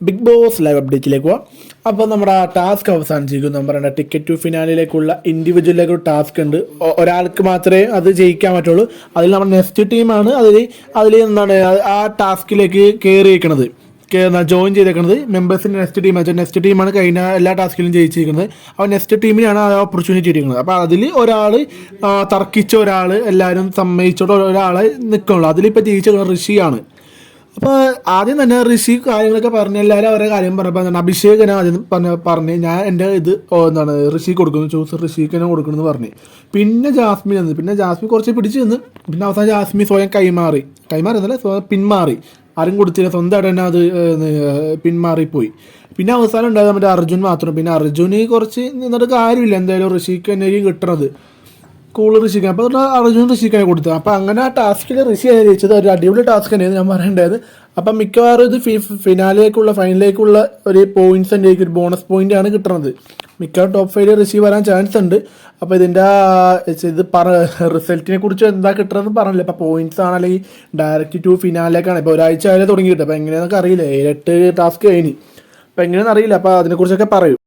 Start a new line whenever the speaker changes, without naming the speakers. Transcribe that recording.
Big boss live അപ്ഡേറ്റിലേക്ക് പോവാം. അപ്പോൾ നമ്മുടെ ടാസ്ക് അവസാനിച്ചിരിക്കുന്നു. നമ്മൾ പറയുന്നത് ടിക്കറ്റ് ടു ഫിനാലിലേക്കുള്ള ഇൻഡിവിജ്വലിലേക്ക് ഒരു ടാസ്ക് ഉണ്ട്. ഒരാൾക്ക് മാത്രമേ അത് ജയിക്കാൻ പറ്റുള്ളൂ. അതിൽ നമ്മുടെ നെക്സ്റ്റ് ടീമാണ് അതിൽ എന്താണ് ആ ടാസ്കിലേക്ക് കയറിയിരിക്കുന്നത്, ജോയിൻ ചെയ്തേക്കുന്നത്. മെമ്പേഴ്സിൻ്റെ നെക്സ്റ്റ് ടീമാണ് കഴിഞ്ഞ എല്ലാ ടാസ്കിലും ജയിച്ചിരിക്കുന്നത്. അപ്പോൾ നെക്സ്റ്റ് ടീമിനാണ് ആ ഓപ്പർച്യൂണിറ്റി ഇരിക്കുന്നത്. അപ്പോൾ അതിൽ ഒരാൾ തർക്കിച്ച ഒരാൾ എല്ലാവരും സമ്മതിച്ചോട്ട് ഒരാളെ നിൽക്കുള്ളൂ. അതിലിപ്പോൾ ജയിച്ച ഋഷിയാണ്. അപ്പോൾ ആദ്യം തന്നെ ഋഷി കാര്യങ്ങളൊക്കെ പറഞ്ഞ് എല്ലാവരും അവരുടെ കാര്യം പറഞ്ഞപ്പോൾ അഭിഷേകനെ ആദ്യം പറഞ്ഞ് ഞാൻ എൻ്റെ എന്താണ് ഋഷി കൊടുക്കുന്നു, ചൂസ് ഋഷിക്കനെ കൊടുക്കണമെന്ന് പറഞ്ഞ്. പിന്നെ ജാസ്മിൻ വന്ന്, പിന്നെ ജാസ്മിൻ കുറച്ച് പിടിച്ച് നിന്ന്, പിന്നെ അവസാനം ജാസ്മിൻ സ്വയം എന്നല്ല സ്വയം പിന്മാറി. ആരും കൊടുത്തില്ല, സ്വന്തമായിട്ട് തന്നെ അത് പിന്മാറിപ്പോയി. പിന്നെ അവസാനം ഉണ്ടായത് മറ്റേ അർജുൻ മാത്രം. പിന്നെ അർജുന് കുറച്ച് നിന്നിട്ട് കാര്യമില്ല, എന്തായാലും ഋഷിക്ക് തന്നെയായിരിക്കും കിട്ടണത്, കൂടുതൽ ഋഷിക്കാൻ. അപ്പോൾ അർജുൻ ഋഷിക്കാണ് കൊടുത്തത്. അപ്പോൾ അങ്ങനെ ആ ടാസ്കിൽ ഋഷിയാണ് ജയിച്ചത്. ഒരു അടിപൊളി ടാസ്ക് തന്നെയാണ് ഞാൻ പറയേണ്ടത്. അപ്പം മിക്കവാറും ഇത് ഫൈനലിലേക്കുള്ള ഒരു പോയിന്റ്സ് തന്നെ ഒരു ബോണസ് പോയിന്റ് ആണ് കിട്ടുന്നത്. മിക്കവാറും ടോപ്പ് 5 ഋഷി വരാൻ ചാൻസ് ഉണ്ട്. അപ്പോൾ ഇതിൻ്റെ റിസൾട്ടിനെ കുറിച്ച് എന്താ കിട്ടുന്നതെന്ന് പറഞ്ഞില്ല. ഇപ്പോൾ പോയിന്റ്സ് ആണ് അല്ലെങ്കിൽ ഡയറക്റ്റ് ടു ഫിനാലിലേക്കാണ്. ഇപ്പോൾ ഒരാഴ്ച ആയാലും തുടങ്ങിയിട്ട്. അപ്പോൾ എങ്ങനെയാണെന്നൊക്കെ അറിയില്ല, 7-8 ടാസ്ക് കഴിഞ്ഞ്. അപ്പോൾ എങ്ങനെയാണെന്ന് അറിയില്ല. അപ്പോൾ അതിനെക്കുറിച്ചൊക്കെ പറയും.